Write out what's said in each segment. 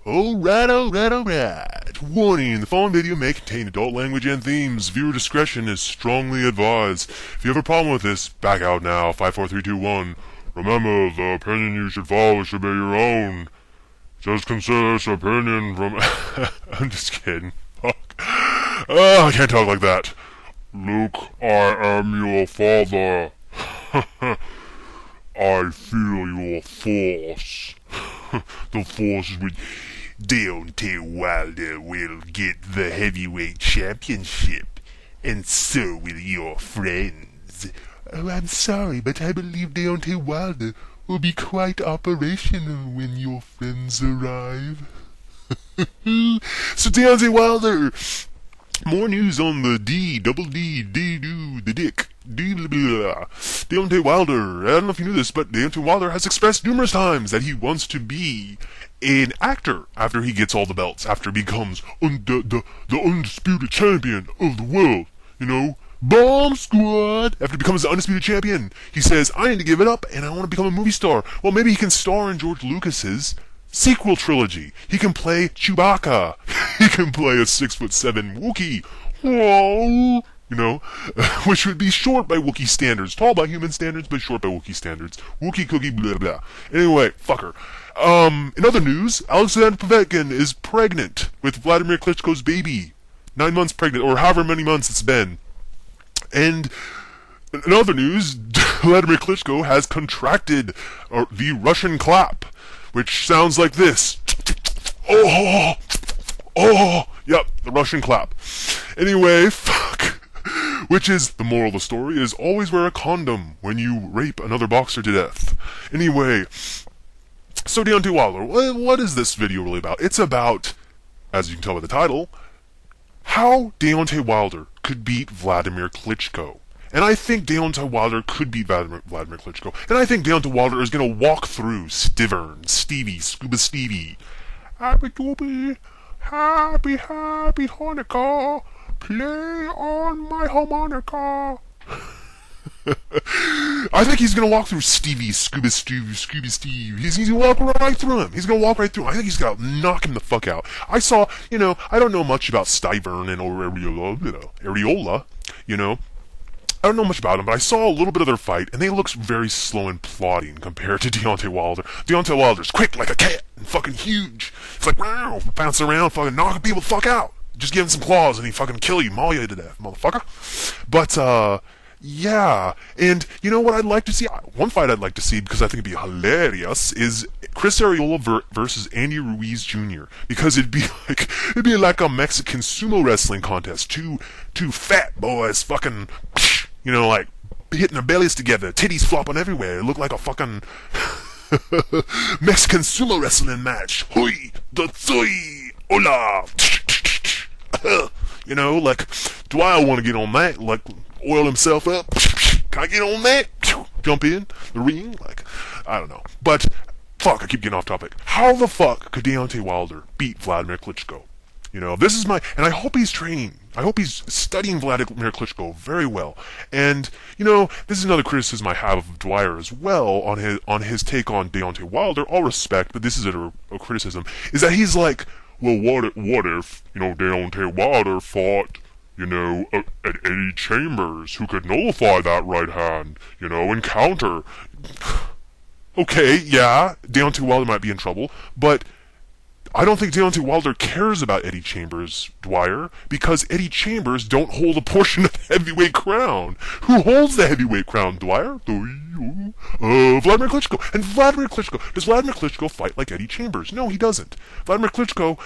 Alright. Warning, the following video may contain adult language and themes. Viewer discretion is strongly advised. If you have a problem with this, back out now. 5, 4, 3, 2, 1. Remember, the opinion you should follow should be your own. Just consider this opinion from... I'm just kidding. Fuck. Oh, I can't talk like that. Luke, I am your father. I feel your force. The force with Deontay Wilder will get the heavyweight championship, and so will your friends. Oh, I'm sorry, but I believe Deontay Wilder will be quite operational when your friends arrive. So Deontay Wilder, more news on the the dick. Deontay Wilder. I don't know if you knew this, but Deontay Wilder has expressed numerous times that he wants to be an actor after he gets all the belts, after he becomes the undisputed champion of the world. You know, Bomb Squad. After he becomes the undisputed champion, he says, I need to give it up and I want to become a movie star. Well, maybe he can star in George Lucas's sequel trilogy. He can play Chewbacca. He can play a 6'7" Wookiee. Whoa. You know, which would be short by Wookiee standards. Tall by human standards, but short by Wookiee standards. Wookiee cookie, blah, blah. Anyway, fucker. In other news, Alexander Povetkin is pregnant with Wladimir Klitschko's baby. 9 months pregnant, or however many months it's been. And in other news, Wladimir Klitschko has contracted the Russian clap, which sounds like this. Oh, yep, the Russian clap. Anyway, fuck. Which is, the moral of the story is always wear a condom when you rape another boxer to death. Anyway, so Deontay Wilder, what is this video really about? It's about, as you can tell by the title, how Deontay Wilder could beat Wladimir Klitschko. And I think Deontay Wilder could beat Wladimir Klitschko. And I think Deontay Wilder is going to walk through Scuba Stevie. Happy Happy Hanukkah. Play on my harmonica. I think he's gonna walk through Scooby Steve. He's gonna walk right through him. He's gonna walk right through him. I think he's gonna knock him the fuck out. I saw, I don't know much about Stivern and Areola, I don't know much about them, but I saw a little bit of their fight, and they look very slow and plodding compared to Deontay Wilder. Deontay Wilder's quick like a cat and fucking huge. It's like, wow, bouncing around, fucking knocking people the fuck out. Just give him some claws and he fucking kill you, maul you to death, motherfucker. But, yeah. And you know what I'd like to see? One fight I'd like to see, because I think it'd be hilarious, is Chris Areola versus Andy Ruiz Jr. Because it'd be like a Mexican sumo wrestling contest. Two fat boys fucking, like hitting their bellies together, titties flopping everywhere. It looked like a fucking Mexican sumo wrestling match. Hui, the thui, hola. Like, do I want to get on that? Like, oil himself up? Can I get on that? Jump in the ring? Like, I don't know. But, fuck, I keep getting off topic. How the fuck could Deontay Wilder beat Wladimir Klitschko? This is and I hope he's training. I hope he's studying Wladimir Klitschko very well. And, this is another criticism I have of Dwyer as well on his take on Deontay Wilder. All respect, but this is a criticism, is that he's like, well, what if, Deontay Wilder fought, at Eddie Chambers, who could nullify that right hand, and counter. Okay, yeah, Deontay Wilder might be in trouble, but I don't think Deontay Wilder cares about Eddie Chambers, Dwyer, because Eddie Chambers don't hold a portion of the heavyweight crown. Who holds the heavyweight crown, Dwyer? Wladimir Klitschko. And does Wladimir Klitschko fight like Eddie Chambers? No, he doesn't. Wladimir Klitschko,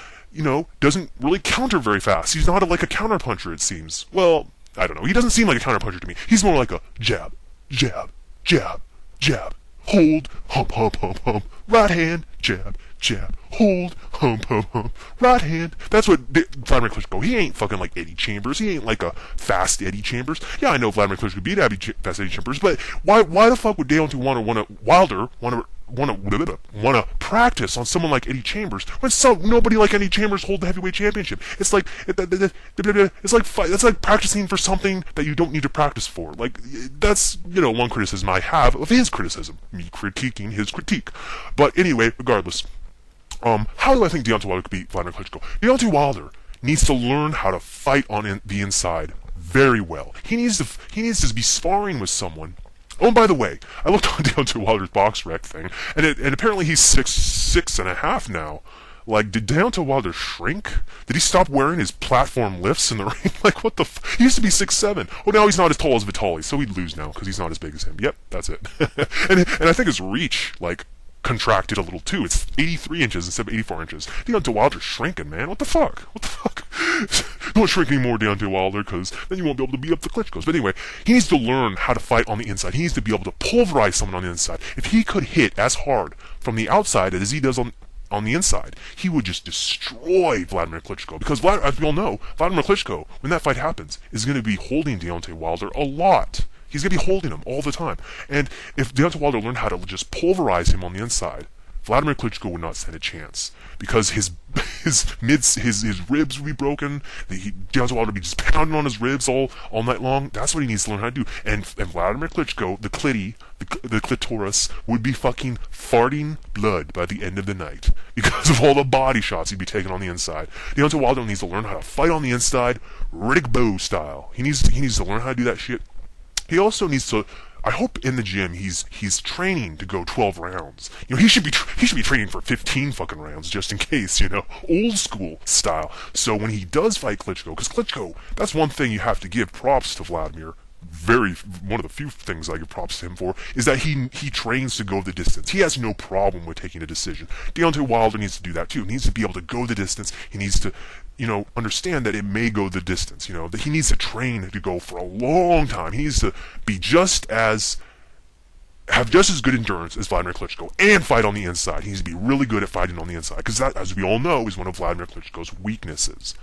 doesn't really counter very fast. He's not like a counterpuncher, it seems. Well, I don't know. He doesn't seem like a counterpuncher to me. He's more like a jab, jab, jab, jab, hold, hump, hump, hump, hump, right hand, jab, jab, hold, hump, hump, hump, right hand. That's what Wladimir Klitschko. He ain't fucking like Eddie Chambers. He ain't like a fast Eddie Chambers. Yeah, I know Wladimir Klitschko beat fast Eddie Chambers, but why the fuck would Deontay Wilder want to practice on someone like Eddie Chambers when nobody like Eddie Chambers hold the heavyweight championship? It's like practicing for something that you don't need to practice for. Like, that's one criticism I have of his criticism, me critiquing his critique. But anyway, regardless, How do I think Deontay Wilder could beat Wladimir Klitschko? Deontay Wilder needs to learn how to fight on the inside very well. He needs to be sparring with someone. Oh, and by the way, I looked on Deontay Wilder's box rec thing, and apparently he's 6'6.5" now. Like, did Deontay Wilder shrink? Did he stop wearing his platform lifts in the ring? Like, what the he used to be 6'7". Oh, now he's not as tall as Vitali, so he'd lose now, because he's not as big as him. Yep, that's it. and I think his reach, like, contracted a little too. It's 83 inches instead of 84 inches. Deontay Wilder's shrinking, man. What the fuck? What the fuck? Don't shrink anymore, Deontay Wilder, because then you won't be able to beat up the Klitschkos. But anyway, he needs to learn how to fight on the inside. He needs to be able to pulverize someone on the inside. If he could hit as hard from the outside as he does on the inside, he would just destroy Wladimir Klitschko. Because, as we all know, Wladimir Klitschko, when that fight happens, is going to be holding Deontay Wilder a lot. He's going to be holding him all the time. And if Deontay Wilder learned how to just pulverize him on the inside, Wladimir Klitschko would not stand a chance. Because his ribs would be broken. Deontay Wilder would be just pounding on his ribs all night long. That's what he needs to learn how to do. And Wladimir Klitschko, the clitoris, would be fucking farting blood by the end of the night. Because of all the body shots he'd be taking on the inside. Deontay Wilder needs to learn how to fight on the inside, Riddick Bowe style. He needs to learn how to do that shit. He also needs to. I hope in the gym he's training to go 12 rounds. You know, he should be training for 15 fucking rounds just in case. You know, old school style. So when he does fight Klitschko, because Klitschko, that's one thing you have to give props to Wladimir. One of the few things I give props to him for is that he trains to go the distance. He has no problem with taking a decision. Deontay Wilder needs to do that too. He needs to be able to go the distance. He needs to, understand that it may go the distance. That he needs to train to go for a long time. He needs to be have just as good endurance as Wladimir Klitschko and fight on the inside. He needs to be really good at fighting on the inside because that, as we all know, is one of Wladimir Klitschko's weaknesses.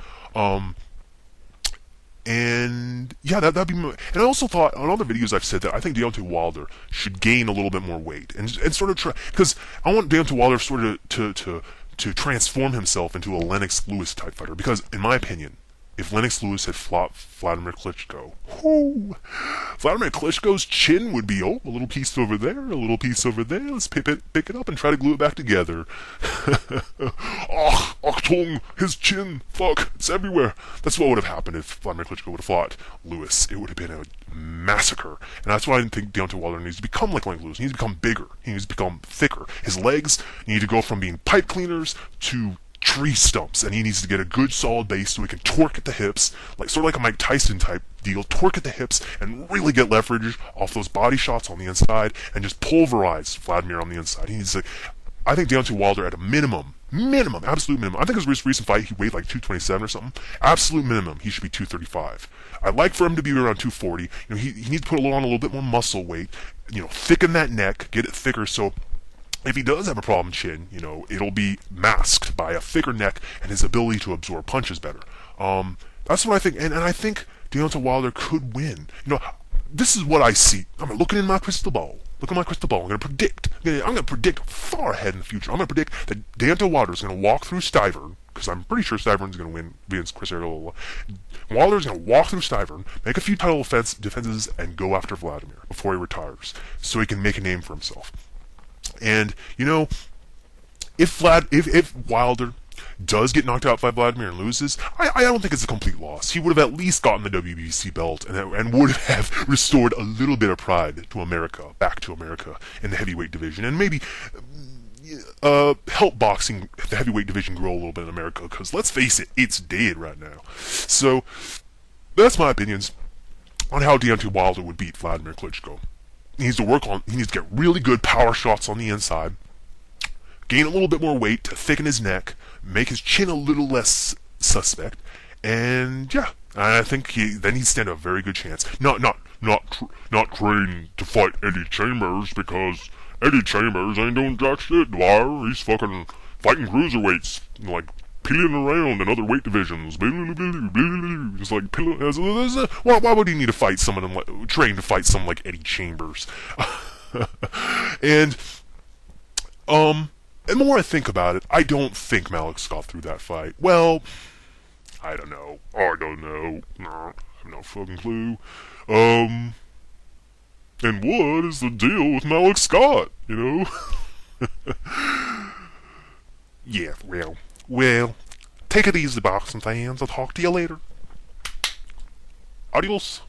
And yeah, that'd be. And I also thought on other videos I've said that I think Deontay Wilder should gain a little bit more weight and sort of try, because I want Deontay Wilder sort of to transform himself into a Lennox Lewis type fighter. Because in my opinion, if Lennox Lewis had fought Wladimir Klitschko, Wladimir Klitschko's chin would be, a little piece over there, a little piece over there. Let's pick it up and try to glue it back together. Achtung, his chin, fuck, it's everywhere. That's what would have happened if Wladimir Klitschko would have fought Lewis. It would have been a massacre. And that's why I think Deontay Wilder needs to become like Lewis. He needs to become bigger. He needs to become thicker. His legs need to go from being pipe cleaners to tree stumps, and he needs to get a good solid base so he can torque at the hips, sort of like a Mike Tyson type deal, torque at the hips and really get leverage off those body shots on the inside and just pulverize Wladimir on the inside. He needs to, I think Deontay Wilder at a minimum, absolute minimum. I think his recent fight he weighed like 227 or something. Absolute minimum, he should be 235. I'd like for him to be around 240. He needs to put on a little bit more muscle weight. Thicken that neck, get it thicker so if he does have a problem chin, it'll be masked by a thicker neck and his ability to absorb punches better. That's what I think, and I think Deontay Wilder could win. This is what I see. I'm looking in my crystal ball. Look at my crystal ball. I'm going to predict. I'm going to predict far ahead in the future. I'm going to predict that Deontay Wilder is going to walk through Stivern, because I'm pretty sure Stivern's going to win against Chris Ariel. Wilder's going to walk through Stivern, make a few title defenses, and go after Wladimir before he retires, so he can make a name for himself. And if Wilder does get knocked out by Wladimir and loses, I don't think it's a complete loss. He would have at least gotten the WBC belt and would have restored a little bit of pride to America, back to America in the heavyweight division, and maybe help boxing, the heavyweight division, grow a little bit in America. Because let's face it, it's dead right now. So that's my opinions on how Deontay Wilder would beat Wladimir Klitschko. He needs to get really good power shots on the inside, gain a little bit more weight to thicken his neck, make his chin a little less suspect, and yeah, I think then he'd stand a very good chance. Not trained to fight Eddie Chambers, because Eddie Chambers ain't doing jack shit, Dwyer. He's fucking fighting cruiserweights, peeling around in other weight divisions. Just why would he need to fight someone trained to fight someone like Eddie Chambers? And the more I think about it, I don't think Malik Scott threw that fight. Well, I don't know. No, I have no fucking clue. And what is the deal with Malik Scott? Yeah, well, take it easy, boxing fans. I'll talk to you later. Adios.